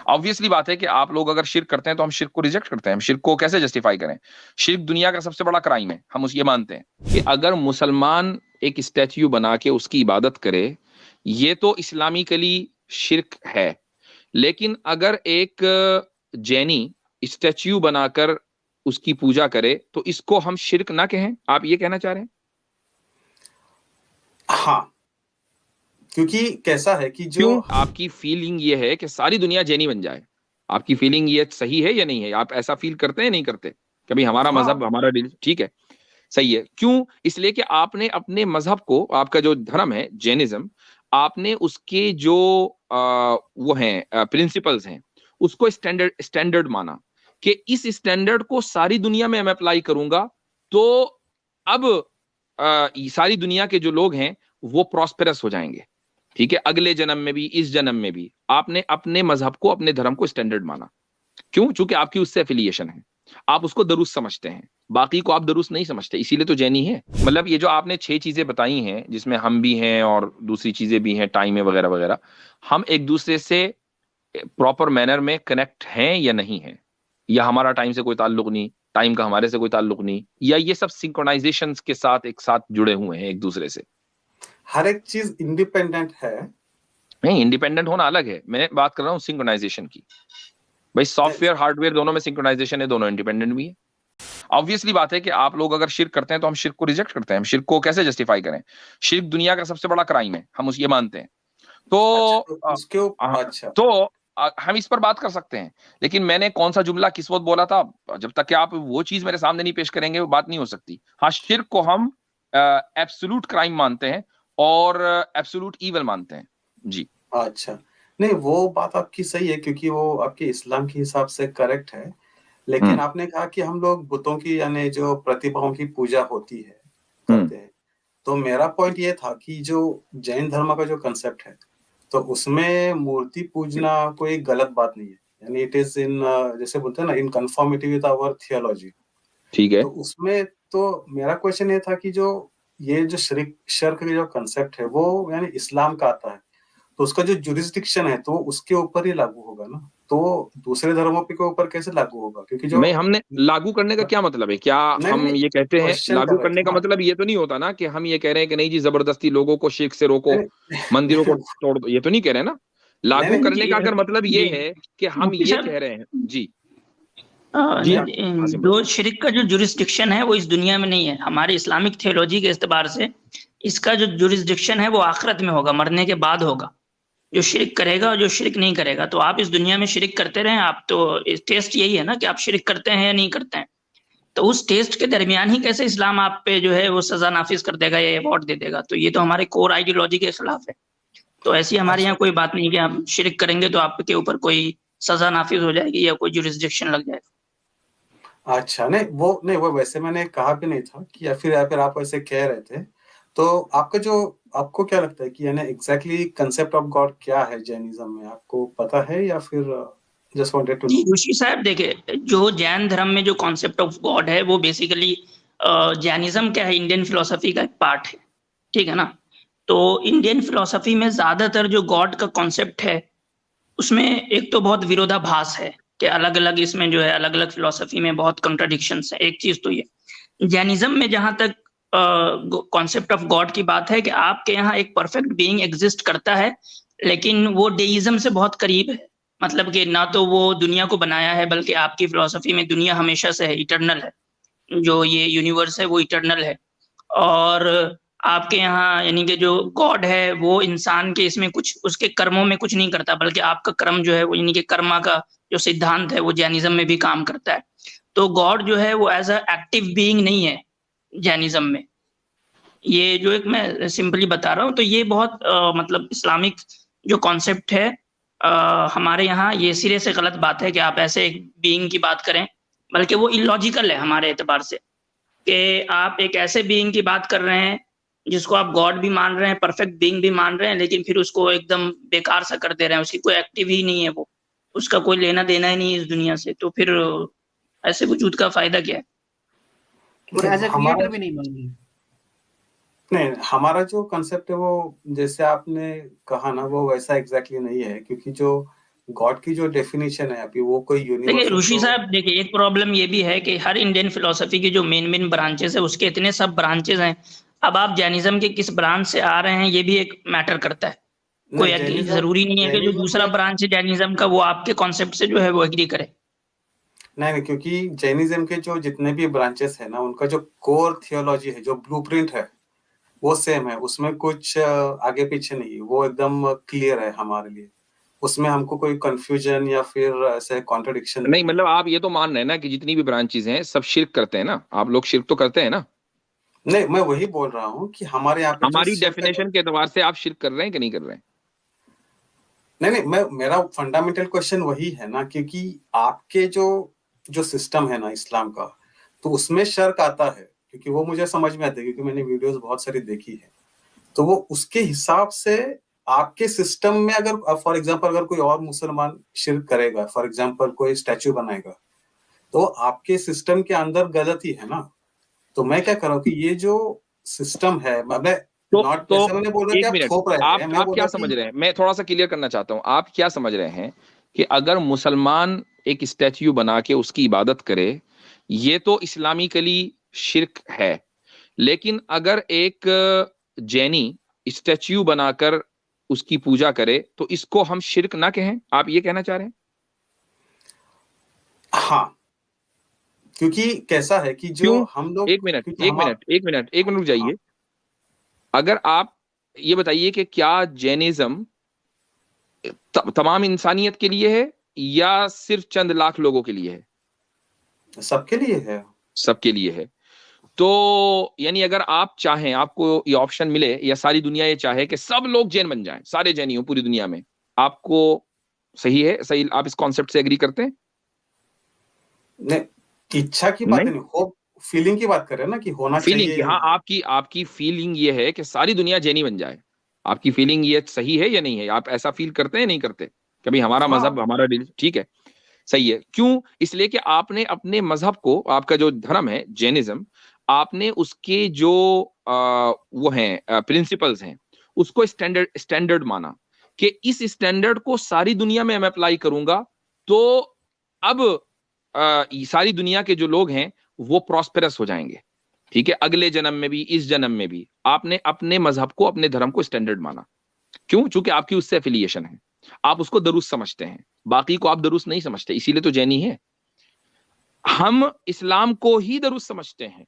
Obviously बात है कि आप लोग अगर शिर्क करते हैं तो हम शिर्क को रिजेक्ट करते हैं। हम शिर्क को कैसे जस्टिफाई करें? शिर्क दुनिया का सबसे बड़ा क्राइम है, हम उस ये मानते हैं कि अगर मुसलमान एक स्टैच्यू बना के उसकी इबादत करे, ये तो इस्लामिकली शिर्क है। लेकिन अगर एक जैनी स्टैच्यू बनाकर उसकी पूजा करे तो इसको हम शिर्क ना कहें? आप ये कहना चाह रहे हैं? हाँ, क्योंकि कैसा है कि जो क्यों आपकी फीलिंग ये है कि सारी दुनिया जैनी बन जाए? आपकी फीलिंग ये सही है या नहीं है? आप ऐसा फील करते हैं नहीं करते कभी? हमारा हाँ मजहब, हमारा ठीक है, सही है। क्यों? इसलिए कि आपने अपने मजहब को, आपका जो धर्म है जैनिज्म, आपने उसके जो वो हैं प्रिंसिपल्स हैं, उसको स्टैंडर्ड स्टैंडर्ड माना कि इस स्टैंडर्ड को सारी दुनिया में मैं अप्लाई करूंगा तो अब सारी दुनिया के जो लोग हैं वो प्रॉस्पेरस हो जाएंगे। ठीक है, अगले जन्म में भी, इस जन्म में भी आपने अपने मजहब को, अपने धर्म को स्टैंडर्ड माना। क्यों? चूंकि आपकी उससे एफिलिएशन है, आप उसको दरुस्त समझते हैं, बाकी को आप दरुस्त नहीं समझते, इसीलिए तो जैनी है। मतलब ये जो आपने 6 चीजें बताई हैं जिसमें हम भी हैं और दूसरी चीजें भी हैं, टाइम है वगैरह वगैरह, हम एक दूसरे से प्रॉपर मैनर में कनेक्ट हैं या नहीं है? या हमारा टाइम से कोई ताल्लुक नहीं, टाइम का हमारे से कोई ताल्लुक नहीं, या ये सब सिंक्रोनाइजेशन के साथ एक साथ जुड़े हुए हैं एक दूसरे से? हर एक चीज इंडिपेंडेंट है। नहीं, इंडिपेंडेंट होना अलग है, मैं बात कर रहा हूँ सिंक्रोनाइजेशन की। भाई सॉफ्टवेयर हार्डवेयर दोनों में सिंक्रोनाइजेशन है, दोनों इंडिपेंडेंट भी है। ऑब्वियसली बात है कि आप लोग अगर शिर्क करते हैं तो हम शिर्क को रिजेक्ट करते हैं। हम शिर्क को कैसे जस्टिफाई करें? शिर्क दुनिया का सबसे बड़ा क्राइम है, हम उस ये मानते हैं। तो अच्छा, तो उसके अच्छा, तो हम इस पर बात कर सकते हैं, लेकिन मैंने कौन सा जुमला किस वक्त बोला था, जब तक कि आप वो चीज मेरे सामने नहीं पेश करेंगे वो बात नहीं हो सकती। हाँ, शिर्क को हम एब्सोल्यूट क्राइम मानते हैं और एब्सोल्यूट ईवल मानते हैं जी। अच्छा। नहीं, वो बात आपकी सही है क्योंकि वो आपके इस्लाम के हिसाब से करेक्ट है। लेकिन हम्म। आपने कहा कि हम लोग बुतों की यानी जो प्रतिभाओं की पूजा होती है, हम्म। करते हैं। तो मेरा पॉइंट ये था कि जो जैन धर्म का जो कंसेप्ट है, तो उसमें मूर्ति पूजना कोई गलत बात नहीं है। यानी इट इज इन, जैसे बोलते हैं ना, इन कंफर्मिटी विद आवर थियोलॉजी। ठीक है। तो उसमें तो मेरा क्वेश्चन ये था कि जो ये जो शर्क का जो कंसेप्ट है वो यानी इस्लाम का आता है, तो उसका जो जुरिस्डिक्शन है तो उसके ऊपर ही लागू होगा ना। तो दूसरे धर्मों के ऊपर कैसे लागू होगा? क्योंकि जो नहीं, हमने लागू करने का क्या मतलब है? क्या नहीं हम नहीं, ये कहते हैं क्वेश्चन कर लागू रहे करने थे का ना। मतलब ये तो नहीं होता ना कि हम ये कह रहे हैं कि नहीं जी जबरदस्ती लोगों को शिर्क से रोको, नहीं मंदिरों को नहीं तोड़ दो, ये तो नहीं कह रहे ना। नहीं लागू नहीं, करने जी का अगर मतलब ये जी है कि हम मुफ्ती ये साहब, कह रहे हैं जी। जी हाँ, आसिम भाई। जो शिरक का जो जुरिस्डिक्शन है वो इस दुनिया में नहीं है। हमारे इस्लामिक थियोलॉजी के एतबार से इसका जो जुरिस्डिक्शन है वो आखिरत में होगा, मरने के बाद होगा। जो शिरक करेगा और जो शिरक नहीं करेगा, तो आप इस दुनिया में शिरक करते रहें, आप तो टेस्ट यही है ना कि आप शिरक करते हैं या नहीं करते हैं। तो उस टेस्ट के दरमियान ही कैसे इस्लाम आप पे जो है वो सजा नाफिज कर देगा या अवार्ड दे देगा? तो ये तो हमारे कोर आइडियोलॉजी के खिलाफ है। तो ऐसी हमारे अच्छा यहाँ कोई बात नहीं कि आप शिरक करेंगे तो आपके ऊपर कोई सजा नाफिज हो जाएगी या कोई जुरिस्डिक्शन लग जाएगा। अच्छा, नहीं वो वैसे मैंने कहा भी नहीं था कि या फिर आप वैसे कह रहे थे। तो आपका जो आपको क्या लगता है कि यानी एग्जैक्टली कंसेप्ट ऑफ गॉड क्या है जैनिज्म में? आपको पता है या फिर जस्ट वांटेड टू जी नो? ऋषि साहब, देखिए जो जैन धर्म में जो कॉन्सेप्ट ऑफ गॉड है वो बेसिकली जैनिज्म क्या है, इंडियन फिलोसफी का एक पार्ट है। ठीक है ना? तो इंडियन फिलोसफी में ज्यादातर जो गॉड का कॉन्सेप्ट है उसमें एक तो बहुत विरोधाभास है कि अलग अलग इसमें जो है अलग अलग फिलोसफी में बहुत कॉन्ट्रडिक्शंस है। एक चीज तो ये जैनिज्म में जहां तक कॉन्सेप्ट ऑफ गॉड की बात है कि आपके यहाँ एक परफेक्ट बीइंग एग्जिस्ट करता है, लेकिन वो डेइज्म से बहुत करीब है। मतलब कि ना तो वो दुनिया को बनाया है, बल्कि आपकी फिलोसफी में दुनिया हमेशा से है, इटर्नल है। जो ये यूनिवर्स है वो इटर्नल है। और आपके यहाँ यानी कि जो गॉड है वो इंसान के इसमें कुछ उसके कर्मों में कुछ नहीं करता, बल्कि आपका कर्म जो है वो यानी कि कर्मा का जो सिद्धांत है वो जैनिज्म में भी काम करता है। तो गॉड जो है वो एज अ एक्टिव बीइंग नहीं है जैनिज्म में। ये जो एक मैं सिंपली बता रहा हूँ, तो ये बहुत मतलब इस्लामिक जो कॉन्सेप्ट है हमारे यहाँ ये सिरे से गलत बात है कि आप ऐसे एक बीइंग की बात करें, बल्कि वो इलॉजिकल है हमारे एतबार से कि आप एक ऐसे बीइंग की बात कर रहे हैं जिसको आप गॉड भी मान रहे हैं, परफेक्ट बीइंग भी मान रहे हैं, लेकिन फिर उसको एकदम बेकार सा कर दे रहे हैं। उसकी कोई एक्टिव ही नहीं है, वो उसका कोई लेना देना ही नहीं है इस दुनिया से। तो फिर ऐसे वजूद का फायदा क्या है? और एज ए हमारा क्रिएटर भी नहीं मान रही। नहीं, हमारा जो कंसेप्ट है वो जैसे आपने कहा ना वो वैसा एग्जैक्टली नहीं है। क्योंकि जो गॉड की जो डेफिनेशन है अभी वो कोई देखिए यूनिवर्सल ऋषि तो साहब, देखिए एक प्रॉब्लम ये भी है कि हर इंडियन फिलोसफी की जो मेन ब्रांचेस है उसके इतने सब ब्रांचेस हैं। अब आप जैनिज्म के किस ब्रांच से आ रहे हैं ये भी एक मैटर करता है। कोई नहीं, जैनिज्म जरूरी नहीं है कि जो जैनिज्म दूसरा में ब्रांच है जैनिज्म का वो आपके कॉन्सेप्ट से जो है वो एग्री करे। नहीं, क्योंकि जैनिज्म के जो जितने भी ब्रांचेस है ना उनका जो कोर थियोलॉजी है, जो ब्लूप्रिंट है वो सेम है, उसमें कुछ आगे पीछे नहीं, वो एकदम क्लियर है हमारे लिए। उसमें हमको कोई कंफ्यूजन या फिर ऐसे कॉन्ट्रडिक्शन नहीं नहीं है। मतलब आप ये तो मान रहे हैं ना कि जितनी भी ब्रांचेज हैं सब शिरक करते हैं ना, आप लोग शिरक तो करते हैं ना। नहीं, मैं वही बोल रहा हूँ कि हमारे यहाँ पे जो हमारी शिर्क का डेफिनेशन के एतबार से आप शिरक कर रहे हैं कि नहीं कर रहे हैं? नहीं, मेरा फंडामेंटल क्वेश्चन वही है ना, क्योंकि आपके जो जो सिस्टम है ना इस्लाम का, तो उसमें शर्क आता है, क्योंकि वो मुझे समझ में आता है, क्योंकि मैंने वीडियोस बहुत सारी देखी है। तो वो उसके हिसाब से आपके सिस्टम में, अगर फॉर एग्जांपल अगर कोई और मुसलमान शिर्क करेगा, फॉर एग्जांपल कोई स्टैचू बनाएगा, तो आपके सिस्टम के अंदर गलती है ना। तो मैं क्या कर रहा हूँ कि ये जो सिस्टम है, मैं नॉट तो ऐसा मैंने बोल रहा कि एक आप मिनट, थोप रहे हैं, मैं आप बोल क्या रहा समझ कि रहे हैं, मैं थोड़ा सा क्लियर करना चाहता हूं। आप क्या समझ रहे हैं कि अगर मुसलमान एक स्टैच्यू बना के उसकी इबादत करे, ये तो इस्लामिकली शिरक है, लेकिन अगर एक जैनी स्टैच्यू बनाकर उसकी पूजा करे तो इसको हम शिरक ना कहें? आप ये कहना चाह रहे हैं? हाँ, क्योंकि कैसा है कि जो क्यों? हम लोग, एक मिनट क्योंकि एक हम मिनट एक मिनट एक मिनट रुक हाँ, जाइए। अगर आप ये बताइए कि क्या जैनिज्म तमाम इंसानियत के लिए है या सिर्फ चंद लाख लोगों के लिए है? सबके लिए है। सबके लिए है। तो यानी अगर आप चाहें, आपको ये ऑप्शन मिले या सारी दुनिया ये चाहे कि सब लोग जैन बन जाएं, सारे जैनी हो पूरी दुनिया में, आपको सही है? सही, आप इस कॉन्सेप्ट से एग्री करते हैं? नहीं, इच्छा की बात नहीं, नहीं, होप फीलिंग की बात कर रहे हैं ना कि होना फीलिंग चाहिए की, या हाँ, नहीं। आपकी आपकी फीलिंग ये है कि सारी दुनिया जैनी बन जाए। आपकी फीलिंग ये सही है या नहीं है? आप ऐसा फील करते हैं नहीं करते? कभी हमारा हाँ, मजहब, हमारा ठीक है, सही है। क्यों? इसलिए कि आपने अपने मजहब को, आपका जो धर्म है जैनिज्म, आपने उसके जो वो हैं प्रिंसिपल्स हैं, उसको स्टैंडर्ड स्टैंडर्ड माना कि इस स्टैंडर्ड को सारी दुनिया में मैं अप्लाई करूंगा तो अब ये सारी दुनिया के जो लोग हैं वो प्रॉस्पेरस हो जाएंगे। ठीक है, अगले जन्म में भी, इस जन्म में भी आपने अपने मजहब को, अपने धर्म को स्टैंडर्ड माना। क्यों? चूंकि आपकी उससे एफिलिएशन है, आप उसको दुरुस्त समझते हैं, बाकी को आप दुरुस्त नहीं समझते, इसीलिए तो जैनी है। हम इस्लाम को ही दुरुस्त समझते हैं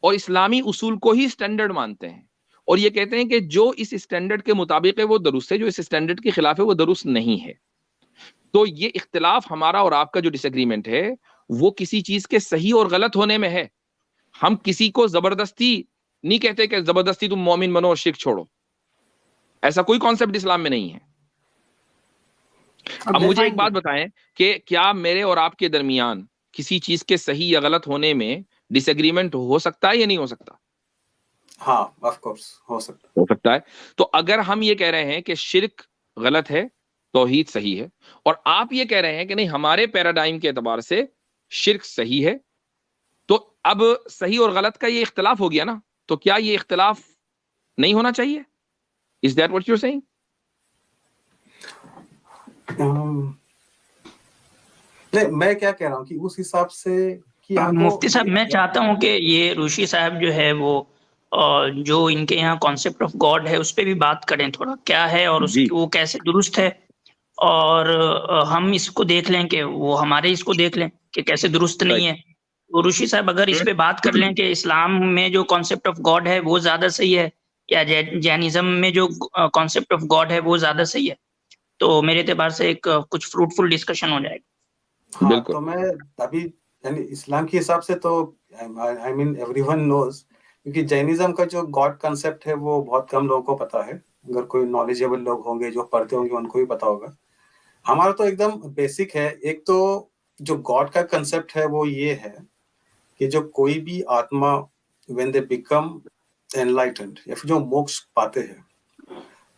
और इस्लामी उसूल को ही स्टैंडर्ड मानते हैं, और ये कहते हैं कि जो इस स्टैंडर्ड के मुताबिक है वो दुरुस्त है, जो इस स्टैंडर्ड के खिलाफ है वो दुरुस्त नहीं है। तो ये इख्तिलाफ हमारा और आपका जो डिसएग्रीमेंट है वो किसी चीज के सही और गलत होने में है। हम किसी को जबरदस्ती नहीं कहते कि जबरदस्ती तुम मोमिन बनो और शिर्क छोड़ो, ऐसा कोई कॉन्सेप्ट इस्लाम में नहीं है। अब मुझे एक बात बताएं कि क्या मेरे और आपके दरमियान किसी चीज के सही या गलत होने में डिसएग्रीमेंट हो सकता है या नहीं हो सकता? हाँ, ऑफ कोर्स हो सकता हो सकता है। तो अगर हम ये कह रहे हैं कि शिर्क गलत है, तौहीद सही है, और आप ये कह रहे हैं कि नहीं हमारे पैराडाइम के एतबार से शिर्क सही है, तो अब सही और गलत का ये इख्तिलाफ हो गया ना, तो क्या ये इख्तिलाफ नहीं होना चाहिए? Is that what you are saying? है। नहीं, मैं क्या कह रहा हूँ कि उस हिसाब से कि हमको मुफ्ती साहब, मैं ये चाहता हूं कि ये ऋषि साहब जो है वो जो इनके यहाँ कॉन्सेप्ट ऑफ गॉड है उस पर भी बात करें थोड़ा, क्या है और जी, उसकी वो कैसे दुरुस्त है, और हम इसको देख लें कि वो हमारे इसको देख लें कि कैसे दुरुस्त नहीं राइट। है। तो ऋषि साहब अगर इस पे बात कर लें कि इस्लाम में जो कॉन्सेप्ट ऑफ गॉड है वो ज्यादा सही है या जैनिज्म में जो कॉन्सेप्ट ऑफ गॉड है वो ज्यादा सही है, तो मेरे एतबार से एक कुछ फ्रूटफुल डिस्कशन हो जाएगा। हाँ, बिल्कुल। तो मैं अभी यानी इस्लाम के हिसाब से तो आई मीन एवरीवन नोज, क्योंकि जैनिज्म का जो गॉड कंसेप्ट है वो बहुत कम लोगों को पता है। अगर कोई नॉलेजेबल लोग होंगे जो पढ़ते होंगे उनको भी पता होगा। हमारा तो एकदम बेसिक है। एक तो जो गॉड का कंसेप्ट है वो ये है कि जो कोई भी आत्मा व्हेन दे बिकम एनलाइटेंड या फिर जो मोक्ष पाते हैं,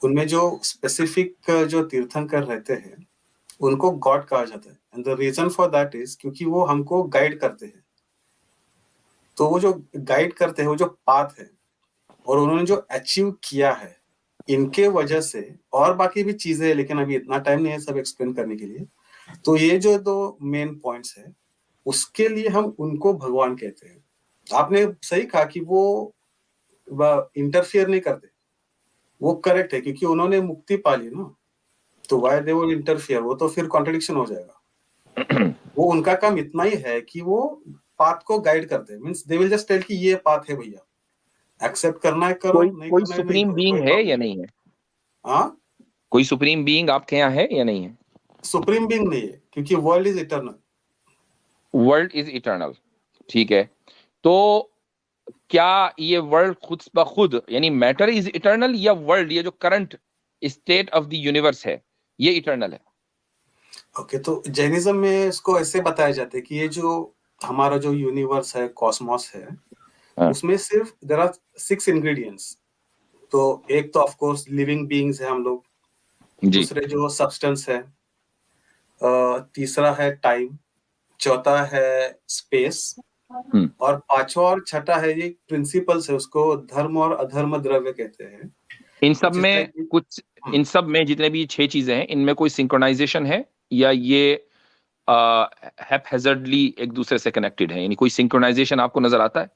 उनमें जो स्पेसिफिक जो तीर्थंकर रहते हैं उनको गॉड कहा जाता है। And the reason for that is क्योंकि वो हमको गाइड करते हैं। तो वो जो गाइड करते हैं वो जो पाथ है और उन्होंने जो अचीव किया है इनके वजह से और बाकी भी चीजें हैं, लेकिन अभी इतना टाइम नहीं है सब एक्सप्लेन करने के लिए। तो ये जो दो मेन पॉइंट्स है, उसके लिए हम उनको भगवान कहते हैं। आपने सही कहा कि वो इंटरफियर नहीं करते, वो करेक्ट है, क्योंकि उन्होंने मुक्ति पा ली ना, तो व्हाई दे वुड इंटरफियर, वो तो फिर कॉन्ट्रडिक्शन हो जाएगा। वो उनका काम इतना ही है कि वो पाथ को गाइड करते हैं, means they will just tell कि ये पाथ है भैया, एक्सेप्ट करना है करो, नहीं कोई करना है नहीं सुप्रीम करो, बीइंग कोई है प्रॉब्लम या नहीं। नहीं है? हाँ, कोई सुप्रीम बीइंग आपके यहाँ है या नहीं है? सुप्रीम बीइंग नहीं है, क्योंकि world is eternal. World is eternal, ठीक है। तो क्या ये वर्ल्ड खुद ब खुद यानी मैटर इज इटर्नल, या वर्ल्ड ये जो current state of the universe है ये इटर्नल है? ओके, तो जैनिज्म में इसको ऐसे बताया जाता है कि ये जो हमारा जो यूनिवर्स है, कॉस्मोस है, हाँ। उसमें सिर्फ देयर आर 6 इंग्रेडिएंट्स। तो एक तो ऑफ कोर्स लिविंग बीइंग्स है हम लोग, जी, दूसरे जो सब्सटेंस है, तीसरा है टाइम, चौथा है स्पेस, और पांचवा और छठा है ये प्रिंसिपल्स है, उसको धर्म और अधर्म द्रव्य कहते हैं। इन सब Which is में like- कुछ, इन सब में जितने भी 6 चीजें हैं इनमें कोई सिंक्रोनाइजेशन है, या ये हैपहैज़र्डली एक दूसरे से कनेक्टेड है, यानी कोई सिंक्रोनाइजेशन आपको नजर आता है?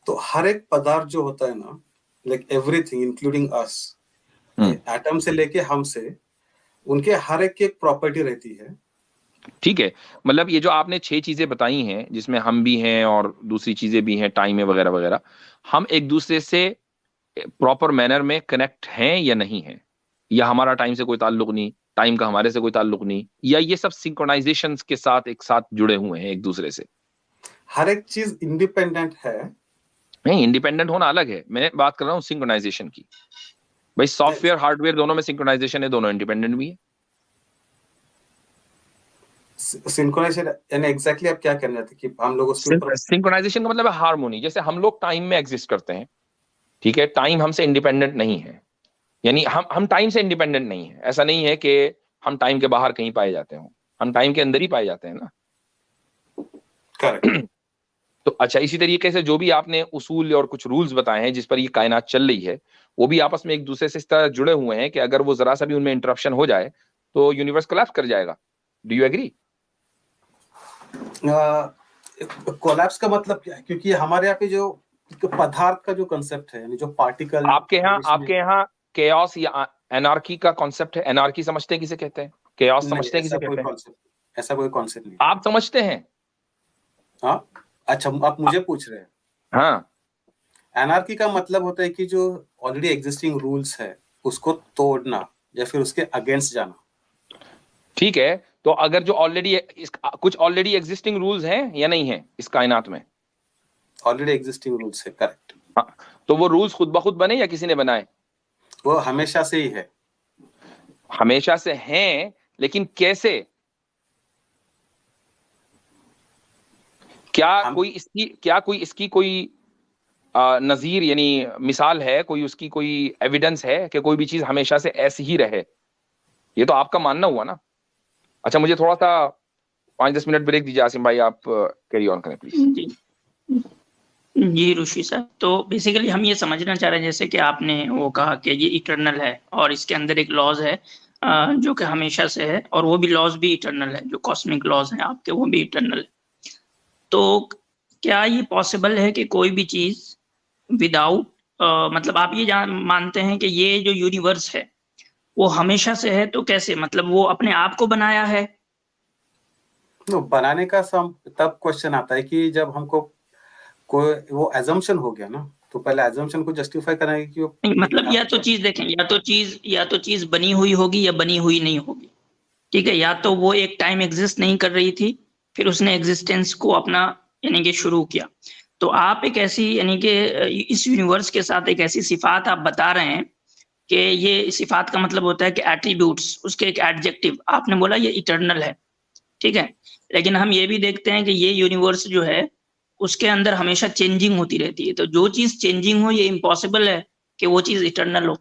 तो हर एक पदार्थ जो होता है ना, लाइक एवरीथिंग इंक्लूडिंग अस, एटम से लेके हम से, उनके हर एक की एक प्रॉपर्टी रहती है। ठीक है, मतलब ये जो आपने 6 चीजें बताई हैं जिसमें हम भी हैं और दूसरी चीजें भी हैं, टाइम है वगैरह वगैरह, हम एक दूसरे से प्रॉपर मैनर में कनेक्ट हैं या नहीं है? या हमारा टाइम से कोई ताल्लुक नहीं, टाइम का हमारे से कोई ताल्लुक नहीं, या ये सब सिंक्रोनाइजेशंस के साथ एक साथ जुड़े हुए हैं एक दूसरे से? हर एक चीज इंडिपेंडेंट है। नहीं, इंडिपेंडेंट होना अलग है, मैं बात कर रहा हूँ सिंक्रोनाइजेशन की। भाई सॉफ्टवेयर हार्डवेयर दोनों में सिंक्रोनाइजेशन है, दोनों इंडिपेंडेंट भी है। सिंक्रोनाइजेशन यानी एग्जैक्टली आप क्या कहना चाहते हैं कि हम लोग उसके ऊपर? सिंक्रोनाइजेशन का मतलब है हार्मोनी। जैसे हम लोग टाइम में एग्जिस्ट करते हैं, ठीक है, टाइम हमसे इंडिपेंडेंट नहीं है, यानी हम टाइम से इंडिपेंडेंट नहीं है। ऐसा नहीं है कि हम टाइम के बाहर कहीं पाए जाते हो, हम टाइम के अंदर ही पाए जाते हैं ना। करेक्ट। तो अच्छा, इसी तरीके से जो भी आपने उसूल और कुछ रूल्स बताए हैं जिस पर ये कायनात चल रही है, वो भी आपस में एक दूसरे से इस तरह जुड़े हुए हैं कि अगर वो जरा सा भी उनमें इंटरप्शन हो जाए तो यूनिवर्स कोलैप्स कर जाएगा। Do you agree? कोलैप्स का मतलब क्या है? क्योंकि हमारे यहाँ पे जो पदार्थ का जो कंसेप्ट है, यानी जो पार्टिकल, आपके यहाँ केओस या एनार्की का कॉन्सेप्ट है। एनार्की समझते हैं किसे कहते हैं? केओस समझते हैं किसे कहते हैं? ऐसा कोई कॉन्सेप्ट नहीं। आप समझते हैं? हाँ, अच्छा, आप मुझे पूछ रहे हैं। हाँ, एनार्की का मतलब होता है कि जो ऑलरेडी एग्जिस्टिंग रूल्स है उसको तोड़ना या फिर उसके अगेंस्ट जाना। ठीक है, तो अगर जो कुछ ऑलरेडी एग्जिस्टिंग रूल्स हैं या नहीं है इस कायनात में? ऑलरेडी एग्जिस्टिंग रूल्स है, करेक्ट। हाँ, तो वो रूल्स खुद ब खुद बने या किसी ने बनाए? वो हमेशा से ही है। हमेशा से हैं, लेकिन कैसे? क्या कोई इसकी कोई नजीर यानी मिसाल है, कोई उसकी कोई एविडेंस है कि कोई भी चीज हमेशा से ऐसी ही रहे? ये तो आपका मानना हुआ ना। अच्छा, मुझे थोड़ा सा 5-10 मिनट ब्रेक दीजिए आसिम भाई, आप कैरी ऑन करें प्लीज। जी ऋषि सर, तो बेसिकली हम ये समझना चाह रहे हैं जैसे कि आपने वो कहा कि ये इटर्नल है और इसके अंदर एक लॉज है जो कि हमेशा से है, और वो भी लॉज भी इटर्नल है, जो कॉस्मिक लॉज हैं आपके वो भी इटर्नल है। तो क्या ये पॉसिबल है कि कोई भी चीज विदाउट मतलब आप ये मानते हैं कि ये जो यूनिवर्स है वो हमेशा से है, तो कैसे, मतलब वो अपने आप को बनाया है? बनाने का तब क्वेश्चन आता है कि जब हमको कोई वो एजम्पशन हो गया ना, तो पहले एजम्पशन को जस्टिफाई करना है कि नहीं, मतलब या तो चीज देखें, या तो चीज बनी हुई होगी या बनी हुई नहीं होगी। ठीक है, या तो वो एक टाइम एग्जिस्ट नहीं कर रही थी, फिर उसने एग्जिस्टेंस को अपना यानी कि शुरू किया। तो आप एक ऐसी यानी कि इस यूनिवर्स के साथ एक ऐसी सिफात आप बता रहे हैं कि ये सिफात का मतलब होता है कि एट्रीब्यूट्स, उसके एक एडजेक्टिव, आपने बोला ये इटर्नल है, ठीक है, लेकिन हम ये भी देखते हैं कि ये यूनिवर्स जो है उसके अंदर हमेशा चेंजिंग होती रहती है। तो जो चीज चेंजिंग हो ये इम्पॉसिबल है कि वो चीज इटर्नल हो।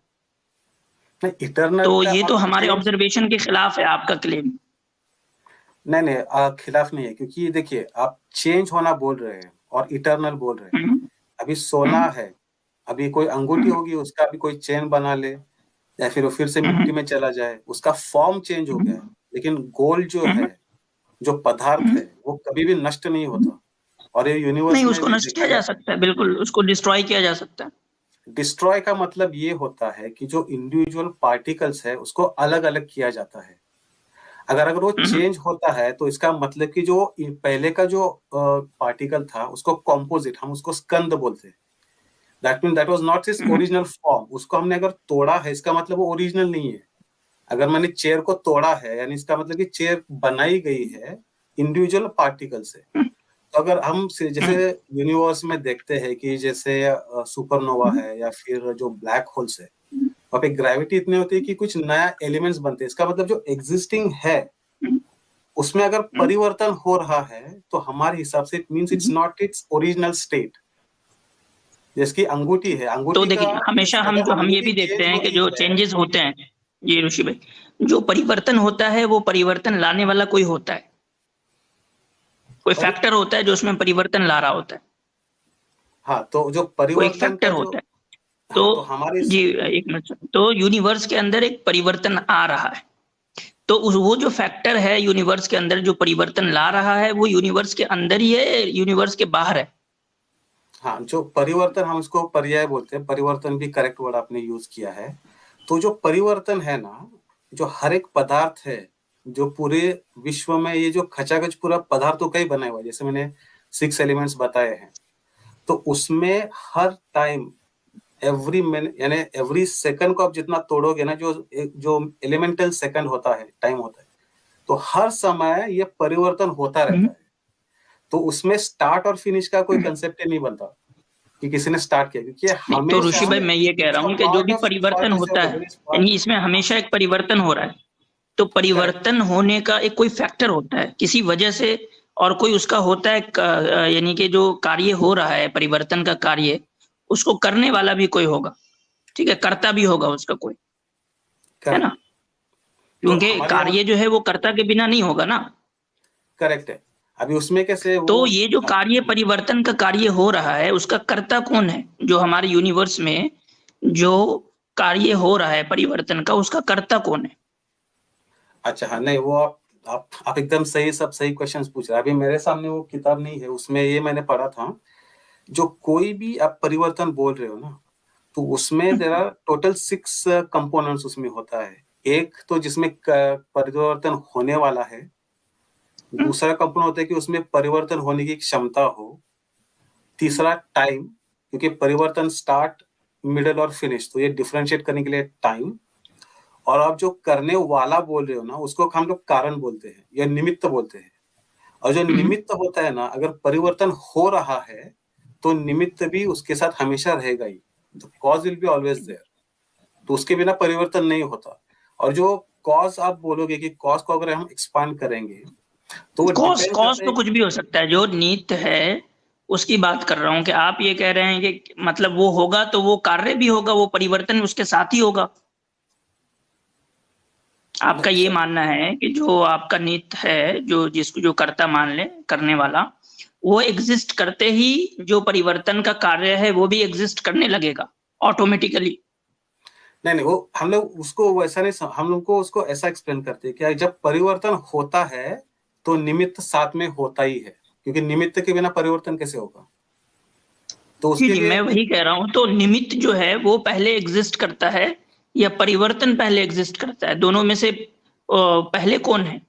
इटर्नल तो ये तो हमारे ऑब्जर्वेशन के खिलाफ है आपका क्लेम। नहीं, खिलाफ नहीं है, क्योंकि देखिए आप चेंज होना बोल रहे हैं और इटर्नल बोल रहे हैं। अभी सोना है, अभी कोई अंगूठी होगी, उसका भी कोई चेन बना ले, या फिर वो फिर से मिट्टी में चला जाए, उसका फॉर्म चेंज हो गया है। लेकिन गोल्ड जो है, जो पदार्थ है, वो कभी भी नष्ट नहीं होता। और ये यूनिवर्स नहीं, में उसको भी नष्ट किया देखिए, जा सकता है, बिल्कुल उसको डिस्ट्रॉय किया जा सकता है। डिस्ट्रॉय का मतलब ये होता है कि जो इंडिविजुअल पार्टिकल्स है उसको अलग अलग किया जाता है। अगर अगर वो चेंज होता है तो इसका मतलब कि जो पहले का जो पार्टिकल था उसको कॉम्पोजिट, हम उसको स्कंद बोलते हैं। That mean that was not his original form. उसको हमने अगर तोड़ा है, इसका मतलब वो ओरिजिनल नहीं है। अगर मैंने चेयर को तोड़ा है, यानी इसका मतलब कि चेयर बनाई गई है इंडिविजुअल पार्टिकल से। तो अगर हम जैसे यूनिवर्स में देखते हैं कि जैसे सुपरनोवा है या फिर जो ब्लैक होल्स है, वहाँ पे ग्रेविटी इतनी होती है कि कुछ नया एलिमेंट्स बनते हैं। इसका मतलब जो एग्जिस्टिंग है उसमें अगर परिवर्तन हो रहा है तो हमारे हिसाब से it means it's not its original state. जैसे अंगूठी है, तो अंगूठी का देखिए, हमेशा अगर हम ये अंगूठी भी देखते चेंज हैं हो कि रही जो है, चेंजेस होते हैं, ये ऋषि भाई, जो परिवर्तन होता है वो परिवर्तन लाने वाला कोई होता है, कोई पर फैक्टर होता है जो उसमें परिवर्तन ला रहा होता है, हाँ, तो जो कोई एक परिवर्तन का फैक्टर जो, होता है। तो हाँ, तो हमारे जी, एक मिनट, तो यूनिवर्स के अंदर एक परिवर्तन आ रहा है, तो वो जो फैक्टर है यूनिवर्स के अंदर जो परिवर्तन ला रहा है, वो यूनिवर्स के अंदर ही है, यूनिवर्स के बाहर है? हाँ, जो परिवर्तन हम इसको पर्याय बोलते हैं, परिवर्तन भी करेक्ट वर्ड आपने यूज किया है। तो जो परिवर्तन है ना, जो हर एक पदार्थ है, जो पूरे विश्व में ये जो खचाखच पूरा पदार्थों का ही बना हुआ है, जैसे मैंने 6 एलिमेंट्स बताए हैं, तो उसमें हर टाइम एवरी मिनट यानी एवरी सेकंड को आप जितना तोड़ोगे ना, जो एलिमेंटल सेकंड होता है, टाइम होता है, तो हर समय ये परिवर्तन होता रहता है। तो उसमें स्टार्ट और फिनिश का कोई कंसेप्ट ही नहीं बनता कि किसी ने स्टार्ट किया, क्योंकि नहीं, तो हमेशा ऋषि भाई मैं ये कह इट्स रहा अ हूँ कि जो पार्ट भी ऑफ परिवर्तन होता है, यानी इसमें हमेशा एक परिवर्तन हो रहा है, तो करेक्ट। परिवर्तन होने का एक कोई फैक्टर होता है किसी वजह से, और कोई उसका होता है यानी कि जो कार्य हो रहा है परिवर्तन का कार्य, उसको करने वाला भी कोई होगा, ठीक है, कर्ता भी होगा उसका कोई, है ना? करेक्ट। तो क्योंकि हमारे यहाँ कार्य जो है वो कर्ता के बिना नहीं होगा ना। करेक्ट है। अभी उसमें कैसे तो वो ये जो कार्य परिवर्तन का कार्य हो रहा है, उसका कर्ता कौन है? जो हमारे यूनिवर्स में जो कार्य हो रहा है परिवर्तन का, उसका कर्ता कौन है? अच्छा, हाँ, नहीं, वो आप एकदम सही, सब सही क्वेश्चंस पूछ रहे हैं। अभी मेरे सामने वो किताब नहीं है, उसमें ये मैंने पढ़ा था, जो कोई भी आप परिवर्तन बोल रहे हो ना, तो उसमें देर आर टोटल 6 कंपोनेंट्स उसमें होता है। एक तो जिसमें परिवर्तन होने वाला है, दूसरा कंपोनेंट होता है कि उसमें परिवर्तन होने की क्षमता हो, तीसरा टाइम, क्योंकि परिवर्तन स्टार्ट, मिडल और फिनिश, तो ये डिफरेंशिएट करने के लिए टाइम। और आप जो करने वाला बोल रहे हो ना, उसको हम लोग कारण बोलते हैं या निमित्त बोलते हैं। और जो निमित्त होता है ना, अगर परिवर्तन हो रहा है तो निमित्त भी उसके साथ हमेशा रहेगा ही। The cause will be always there. तो उसके बिना परिवर्तन नहीं होता। और जो कॉज आप बोलोगे कि कॉज को अगर हम एक्सपांड करेंगे, तो वो कॉज डिपेंड कॉज करता तो है। कुछ भी हो सकता है, जो नीत है उसकी बात कर रहा हूँ, कि आप ये कह रहे हैं कि मतलब वो होगा तो वो कार्य भी होगा, वो परिवर्तन उसके साथ ही होगा। आपका ये मानना है कि जो आपका नीत है, जो जिसको जो कर्ता मान ले, करने वाला, वो एग्जिस्ट करते ही जो परिवर्तन का कार्य है वो भी एग्जिस्ट करने लगेगा ऑटोमेटिकली। नहीं नहीं, वो हम लोग उसको वैसा नहीं हम लोग को उसको ऐसा एक्सप्लेन करते हैं कि जब परिवर्तन होता है तो निमित्त साथ में होता ही है, क्योंकि निमित्त के बिना परिवर्तन कैसे होगा। तो जी उसके जी, लिए मैं वही कह रहा हूँ, तो निमित्त जो है वो पहले एग्जिस्ट करता है या परिवर्तन पहले एग्जिस्ट करता है? दोनों में से पहले कौन है?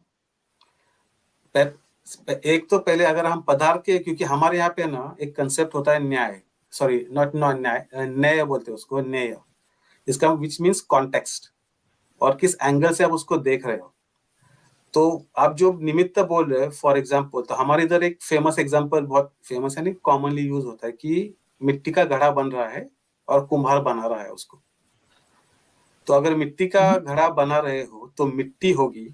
एक तो पहले अगर हम पदार्थ के, क्योंकि हमारे यहाँ पे ना एक कंसेप्ट होता है न्याय, सॉरी नॉट नॉट न्याय, न्याय बोलते हैं उसको, न्याय। इसका विच मीन्स कॉन्टेक्स्ट, और किस एंगल से आप उसको देख रहे हो। तो आप जो निमित्त बोल रहे हो, फॉर एग्जाम्पल, तो हमारे इधर एक फेमस एग्जाम्पल, बहुत फेमस है, नहीं, कॉमनली यूज होता है कि मिट्टी का घड़ा बन रहा है और कुम्हार बना रहा है उसको। तो अगर मिट्टी का घड़ा बना रहे हो तो मिट्टी होगी,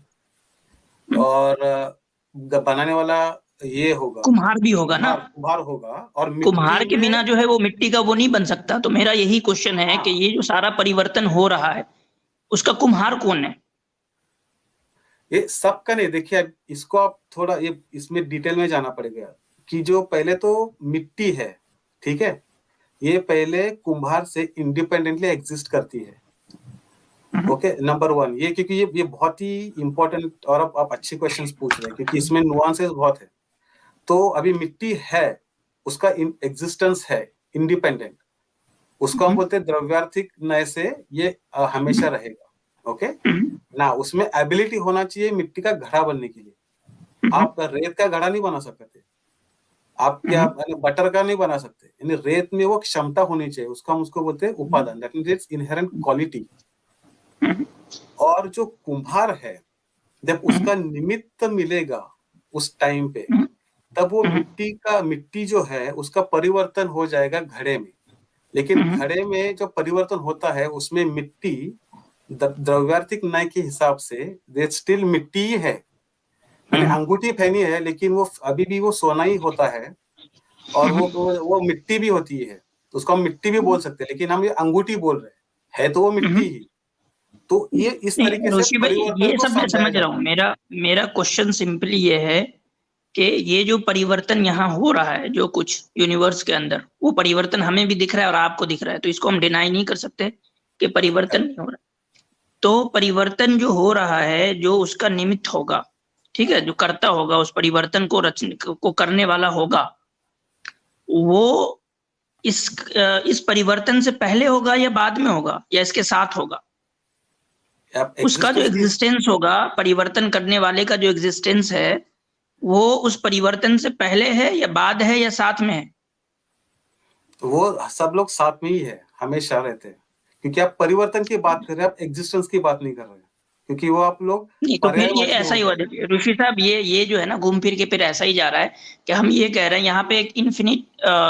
और बनाने वाला ये होगा, कुम्हार भी होगा ना? कुम्हार कुम्हार होगा, और मिट्टी कुम्हार के में, बिना जो है वो मिट्टी का वो नहीं बन सकता। तो मेरा यही क्वेश्चन है कि हाँ, ये जो सारा परिवर्तन हो रहा है, उसका कुम्हार कौन है? ये सबका नहीं। देखिए, अब इसको आप थोड़ा इसमें डिटेल में जाना पड़ेगा कि जो पहले तो मिट्टी है, ठीक है, ये पहले कुम्हार से इंडिपेंडेंटली एग्जिस्ट करती है। ओके, नंबर 1 ये, क्योंकि ये बहुत ही इंपॉर्टेंट और आप अच्छे क्वेश्चंस पूछ रहे हैं क्योंकि इसमें नुआंसेस बहुत है। तो अभी मिट्टी है, उसका एग्जिस्टेंस है इंडिपेंडेंट, उसको हम बोलते हैं द्रव्यार्थिक नय से ये हमेशा रहेगा। ओके ना, उसमें एबिलिटी होना चाहिए मिट्टी का घड़ा बनने के लिए। आप रेत का घड़ा नहीं बना सकते, आप क्या बटर का नहीं बना सकते, यानी रेत में वो क्षमता होनी चाहिए, उसको हम उसको बोलते हैं उपादान, that means it's inherent quality. और जो कुम्हार है, जब उसका निमित्त मिलेगा उस टाइम पे, तब वो मिट्टी जो है उसका परिवर्तन हो जाएगा घड़े में। लेकिन घड़े में जो परिवर्तन होता है उसमें मिट्टी द्रव्यार्थिक नय के हिसाब से स्टिल मिट्टी ही है, मैंने अंगूठी पहनी है लेकिन वो अभी भी वो सोना ही होता है, और वो मिट्टी भी होती है, तो उसको हम मिट्टी भी बोल सकते हैं, लेकिन हम ये अंगूठी बोल रहे हैं, है तो वो मिट्टी ही। तो ये इस तरीके से परिवर्तन ये को सब मैं समझ रहा हूँ। मेरा क्वेश्चन सिंपली ये है कि ये जो परिवर्तन यहाँ हो रहा है, जो कुछ यूनिवर्स के अंदर, वो परिवर्तन हमें भी दिख रहा है और आपको दिख रहा है, तो इसको हम डिनाई नहीं कर सकते कि परिवर्तन नहीं हो रहा। तो परिवर्तन जो हो रहा है, जो उसका निमित्त होगा, ठीक है, जो करता होगा, उस परिवर्तन को करने वाला होगा, वो इस परिवर्तन से पहले होगा या बाद में होगा या इसके साथ होगा? उसका जो एग्जिस्टेंस होगा, परिवर्तन करने वाले का जो एग्जिस्टेंस है, वो उस परिवर्तन से पहले है या बाद है या साथ में है? वो सब लोग साथ में ही है, हमेशा रहते हैं, क्योंकि आप परिवर्तन की बात कर रहे हैं, आप एग्जिस्टेंस की बात नहीं कर रहे हैं, क्योंकि वो आप लोग नहीं, तो फिर ये ऐसा ही हुआ। देखिए ऋषि साहब, ये जो है ना, घूम फिर के फिर ऐसा ही जा रहा है कि हम ये कह रहे हैं यहाँ पे एक इन्फिनिट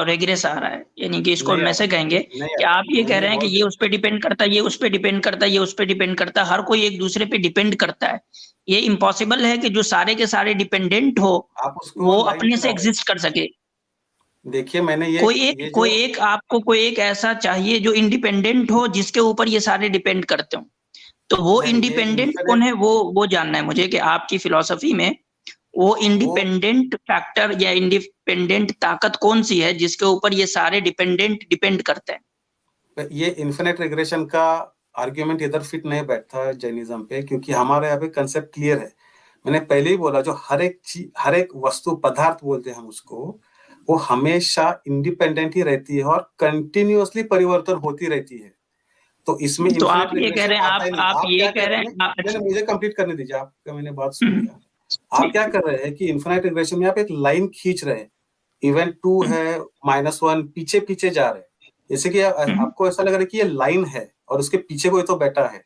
रेग्रेस आ रहा है, यानी कि इसको हम ऐसे कहेंगे कि आप ये कह रहे हैं कि ये उस पर डिपेंड करता है, ये उस पर डिपेंड करता है, ये उस पर डिपेंड करता है, हर कोई एक दूसरे पे डिपेंड करता है। ये इम्पॉसिबल है कि जो सारे के सारे डिपेंडेंट हो वो अपने से एग्जिस्ट कर सके। देखिए मैंने ये कोई एक ऐसा चाहिए जो इंडिपेंडेंट हो, जिसके ऊपर ये सारे डिपेंड करते हो। तो वो इंडिपेंडेंट कौन है, वो जानना है मुझे कि आपकी फिलॉसफी में वो इंडिपेंडेंट फैक्टर या इंडिपेंडेंट ताकत कौन सी है जिसके ऊपर ये सारे डिपेंड करते हैं। ये इन्फिनिट रिग्रेशन का आर्ग्यूमेंट इधर फिट नहीं बैठता जैनिज्म पे, क्योंकि हमारे यहाँ पे कंसेप्ट क्लियर है। मैंने पहले ही बोला, जो हर एक वस्तु, पदार्थ बोलते हैं हम उसको, वो हमेशा इंडिपेंडेंट ही रहती है और कंटिन्यूअसली परिवर्तन होती रहती है। तो इसमें तो आप ये कह रहे हैं, आप ये कह रहे हैं, मुझे कंप्लीट करने दीजिए, आपका मैंने बात सुन लिया। आप क्या कर रहे हैं कि इन्फिनिट रिग्रेशन में आप एक लाइन खींच रहे हैं, इवेंट 2 है, -1 पीछे पीछे जा रहे हैं, जैसे कि आपको ऐसा लग रहा है कि ये लाइन है और उसके पीछे कोई तो बैठा है।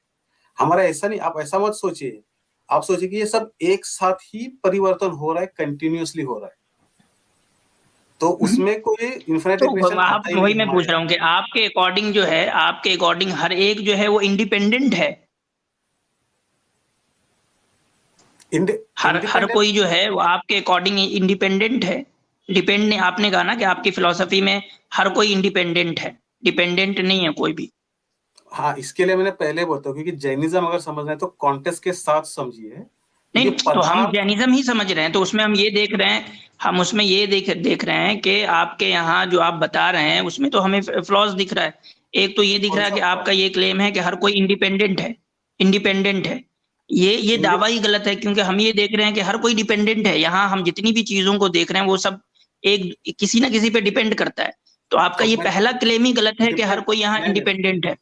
हमारा ऐसा नहीं, आप ऐसा मत सोचिए, आप सोचिए कि ये सब एक साथ ही परिवर्तन हो रहा है, कंटिन्यूअसली हो रहा है, तो उसमें कोई इन्फिनिट रिग्रेशन आप, वही मैं पूछ रहा हूँ कि आपके अकॉर्डिंग जो है, आपके अकॉर्डिंग हर एक जो है वो इंडिपेंडेंट है, हर कोई जो है वो आपके अकॉर्डिंग इंडिपेंडेंट है, डिपेंड नहीं। आपने कहा ना कि आपकी फिलॉसफी में हर कोई इंडिपेंडेंट है, डिपेंडेंट नहीं है कोई भी। हाँ, इसके लिए मैंने पहले बोलता हूँ, क्योंकि जैनिज्म अगर समझना है तो कॉन्टेक्स्ट के साथ समझिए। नहीं, तो हम जैनिज्म ही समझ रहे हैं, तो उसमें हम ये देख रहे हैं, हम उसमें ये देख रहे हैं कि आपके यहाँ जो आप बता रहे हैं उसमें तो हमें फ्लॉज दिख रहा है। एक तो ये दिख रहा है कि आपका ये क्लेम है कि हर कोई इंडिपेंडेंट है, ये दावा ही गलत है, क्योंकि हम ये देख रहे हैं कि हर कोई डिपेंडेंट है। यहाँ हम जितनी भी चीजों को देख रहे हैं वो सब एक किसी ना किसी पे डिपेंड करता है। तो आपका ये पहला क्लेम ही गलत है कि हर कोई यहाँ इंडिपेंडेंट है।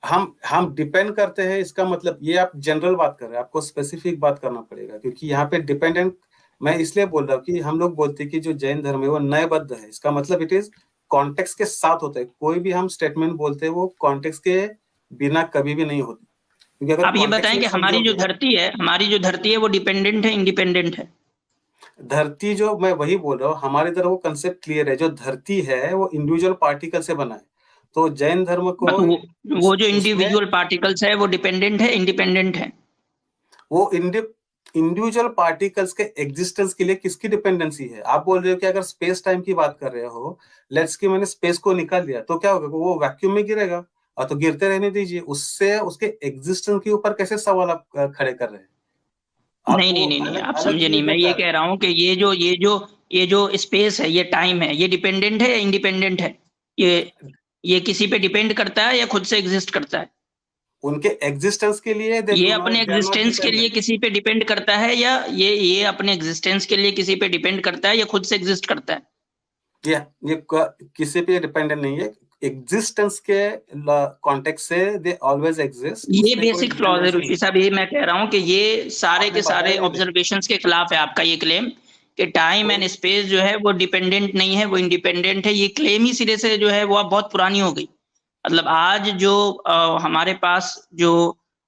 हम डिपेंड करते हैं, इसका मतलब ये आप जनरल बात कर रहे हैं, आपको स्पेसिफिक बात करना पड़ेगा, क्योंकि यहाँ पे डिपेंडेंट मैं इसलिए बोल रहा हूँ कि हम लोग बोलते हैं कि जो जैन धर्म है वो न्यायबद्ध है, इसका मतलब इट इज कॉन्टेक्स्ट के साथ होता है। कोई भी हम स्टेटमेंट बोलते हैं वो कॉन्टेक्स्ट के बिना कभी भी नहीं होती। क्योंकि अगर आप ये बताएं कि हमारी जो धरती है वो डिपेंडेंट है, इंडिपेंडेंट है? धरती, जो मैं वही बोल रहा हूँ, हमारे इधर वो कंसेप्ट क्लियर है, जो धरती है वो इंडिविजुअल पार्टिकल से बना है। तो जैन धर्म को वो जो इंडिविजुअल पार्टिकल्स है वो डिपेंडेंट है, इंडिपेंडेंट है? वो इंडिविजुअल पार्टिकल्स के एग्जिस्टेंस के लिए किसकी डिपेंडेंसी है? आप बोल रहे हो कि अगर स्पेस टाइम की बात कर रहे हो, लेट्स कि मैंने स्पेस को निकाल दिया तो क्या होगा, वो वैक्यूम में गिरेगा, और तो गिरते रहने दीजिए, उससे उसके एग्जिस्टेंस के ऊपर कैसे सवाल आप खड़े कर रहे हैं? नहीं, आप समझे नहीं। मैं ये कह रहा हूँ कि ये जो स्पेस है, ये टाइम है, ये डिपेंडेंट है या इंडिपेंडेंट है? ये किसी पे डिपेंड करता है या खुद से एग्जिस्ट करता है? उनके एग्जिस्टेंस के लिए ये अपने एग्जिस्टेंस के लिए किसी पे डिपेंड करता है, या ये अपने एग्जिस्टेंस के लिए किसी पे डिपेंड करता है, या खुद से एग्जिस्ट करता है? ये किसी पे डिपेंडेंट नहीं है, एग्जिस्टेंस के कॉन्टेक्स्ट से दे ऑलवेज एग्जिस्ट। ये बेसिक फ्लॉज है ऋषि साहब, ये मैं कह रहा हूँ कि ये सारे के सारे ऑब्जर्वेशंस के खिलाफ है आपका ये क्लेम कि टाइम एंड स्पेस जो है वो डिपेंडेंट नहीं है, वो इंडिपेंडेंट है। ये क्लेम ही सिरे से जो है वो अब बहुत पुरानी हो गई। मतलब आज जो हमारे पास जो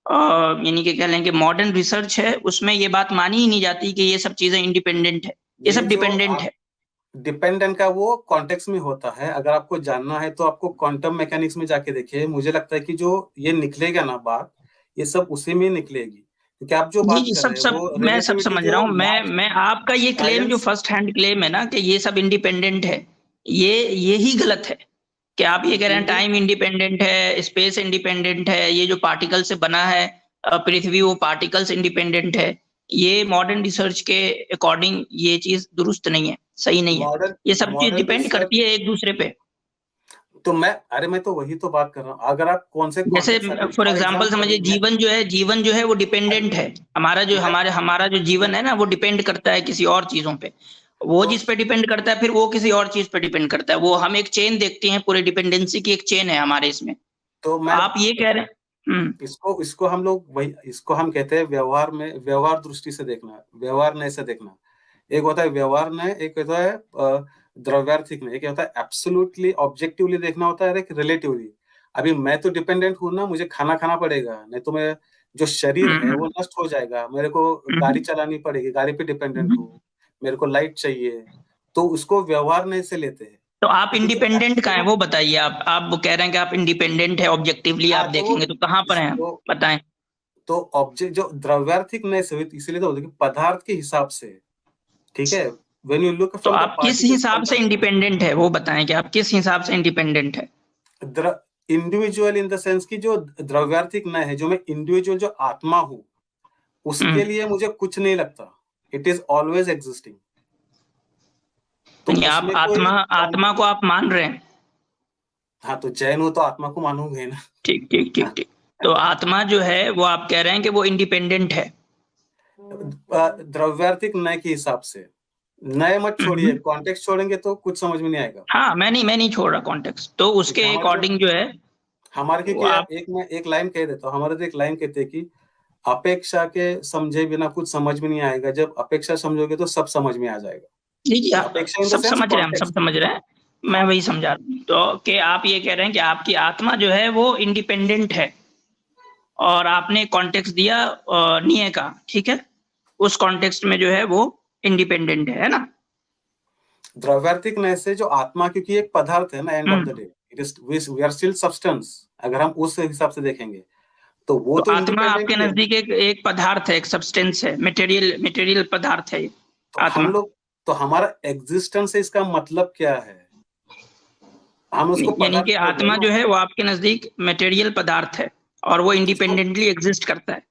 यानी कि कह लें कि मॉडर्न रिसर्च है, उसमें ये बात मानी ही नहीं जाती कि ये सब चीजें इंडिपेंडेंट है, ये सब डिपेंडेंट है। डिपेंडेंट का वो कॉन्टेक्स्ट में होता है। अगर आपको जानना है तो आपको क्वांटम मैकेनिक्स में जाके देखिए। मुझे लगता है कि जो ये निकलेगा ना बात, ये सब उसी में निकलेगी, क्योंकि आप जो बात कर रहे हैं वो मैं सब समझ रहा हूँ। मैं आपका ये क्लेम जो फर्स्ट हैंड क्लेम है ना कि ये सब इंडिपेंडेंट है, ये ही गलत है। कि आप ये कह रहे हैं टाइम इंडिपेंडेंट है, स्पेस इंडिपेंडेंट है, ये जो पार्टिकल से बना है पृथ्वी वो पार्टिकल्स इंडिपेंडेंट है, ये मॉडर्न रिसर्च के अकॉर्डिंग ये चीज दुरुस्त नहीं है, सही नहीं है। ये सब चीज डिपेंड करती है एक दूसरे पे। तो मैं तो वही तो बात कर रहा हूँ। अगर आप कौन से जैसे फॉर एग्जांपल समझिए जीवन जो है वो डिपेंडेंट है। हमारा जो जीवन है ना वो डिपेंड करता है किसी और चीजों पे। वो जिस पे डिपेंड करता है फिर वो किसी और चीज पे डिपेंड करता है। वो हम एक चेन देखते हैं, पूरे डिपेंडेंसी की एक चेन है हमारे इसमें। तो आप ये कह रहे हैं इसको हम लोग वही इसको हम कहते हैं व्यवहार दृष्टि से देखना, व्यवहार नय से देखना। एक होता है व्यवहार नय, एक होता है द्रव्यार्थिक नय, एक होता है एब्सोल्युटली ऑब्जेक्टिवली देखना होता है, एक रिलेटिवली। अभी मैं तो डिपेंडेंट हूँ ना, मुझे खाना खाना पड़ेगा, नहीं तो मैं जो शरीर है वो नष्ट हो जाएगा। मेरे को गाड़ी चलानी पड़ेगी, गाड़ी पे डिपेंडेंट हूँ, मेरे को लाइट चाहिए, तो उसको व्यवहार नय से लेते हैं। तो आप इंडिपेंडेंट कहाँ है वो बताइए। आप कह रहे हैं कि आप इंडिपेंडेंट है, ऑब्जेक्टिवली आप देखेंगे तो कहाँ पर हैं बताएं। तो ऑब्जेक्ट जो द्रव्यार्थिक नय से, इसीलिए तो पदार्थ के हिसाब से, ठीक है। When you look तो आप किस हिसाब से इंडिपेंडेंट है वो बताएं कि आप किस हिसाब से इंडिपेंडेंट है। इंडिविजुअल इन द सेंस की जो द्रव्यार्थिक नय है, जो मैं इंडिविजुअल जो आत्मा हूँ, उसके लिए मुझे कुछ नहीं लगता। It is always existing. तो आप आत्मा को आप मान रहे हैं? हाँ, तो जैन हो तो आत्मा को मानूंगे ना। ठीक। तो आत्मा जो है वो आप कह रहे हैं कि वो इंडिपेंडेंट है द्रव्यार्थिक नय के हिसाब से। नय मत छोड़िए, कॉन्टेक्स्ट छोड़ेंगे तो कुछ समझ में नहीं आएगा। हाँ, मैं नहीं छोड़ रहा कॉन्टेक्स्ट। तो उसके अकॉर्डिंग जो है हमारे एक लाइन कह देता हूँ। हमारे तो एक लाइन कहते हैं कि अपेक्षा के समझे बिना कुछ समझ में नहीं आएगा, जब अपेक्षा समझोगे तो सब समझ में आ जाएगा। जी सब समझ रहे हैं, मैं वही समझा रहा हूँ। तो कि आप ये कह रहे हैं कि आपकी आत्मा जो है वो इंडिपेंडेंट है, और आपने कॉन्टेक्स्ट दिया निये का, ठीक है। उस कॉन्टेक्स्ट में जो है वो इंडिपेंडेंट है ना। द्रव्यार्थिक नय से जो आत्मा, क्योंकि एक पदार्थ है ना, end of the day we are still substance. अगर हम उस हिसाब से देखेंगे तो वो तो आत्मा आपके नजदीक एक पदार्थ है, एक सब्सटेंस है, मटेरियल पदार्थ है आत्मा। तो हमारा एग्जिस्टेंस है, इसका मतलब क्या है? हम उसको यानी कि आत्मा जो है वो आपके नजदीक मटेरियल पदार्थ है और वो इंडिपेंडेंटली एग्जिस्ट करता है।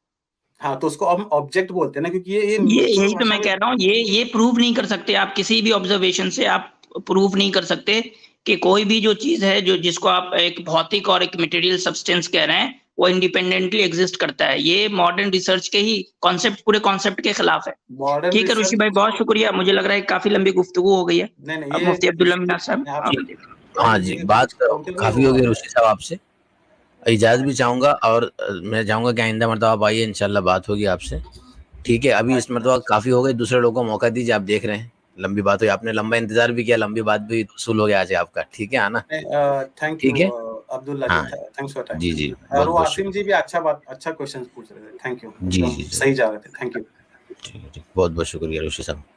हाँ, तो उसको हम ऑब्जेक्ट बोलते हैं ना, क्योंकि ये यही तो मैं कह रहा हूँ। ये प्रूव नहीं कर सकते आप किसी भी ऑब्जर्वेशन से। आप प्रूव नहीं कर सकते कि कोई भी जो चीज है जो जिसको आप एक भौतिक और एक मटेरियल सब्सटेंस कह रहे हैं वो इंडिपेंडेंटली एग्जिस्ट करता है। ये मॉडर्न रिसर्च के ही पूरे कॉन्सेप्ट के खिलाफ है। ठीक है ऋषि भाई, बहुत शुक्रिया। मुझे लग रहा है काफी लंबी गुफ्तगू हो गई है। मुफ्ती अब्दुल्ला मीना साहब। हाँ जी, बात काफी हो गई ऋषि साहब आपसे। इजाजत भी चाहूंगा, और मैं चाहूंगा कि आइंदा मरतबा आप आइए, इंशाल्लाह बात होगी आपसे। ठीक है, अभी इस मरतबा काफी हो गई, दूसरे लोगों को मौका दीजिए। आप देख रहे हैं लंबी बात हुई, आपने लंबा इंतजार भी किया, लंबी बात भी वसूल हो गया आज आपका। ठीक है आना। ठीक है अब्दुल्ला जी, थैंक्स फॉर टाइम। जी और वासिम जी भी अच्छा क्वेश्चन पूछ रहे थे। थैंक यू जी, सही जा रहे थे। Thank you. ठीक बहुत शुक्रिया ऋषि साहब।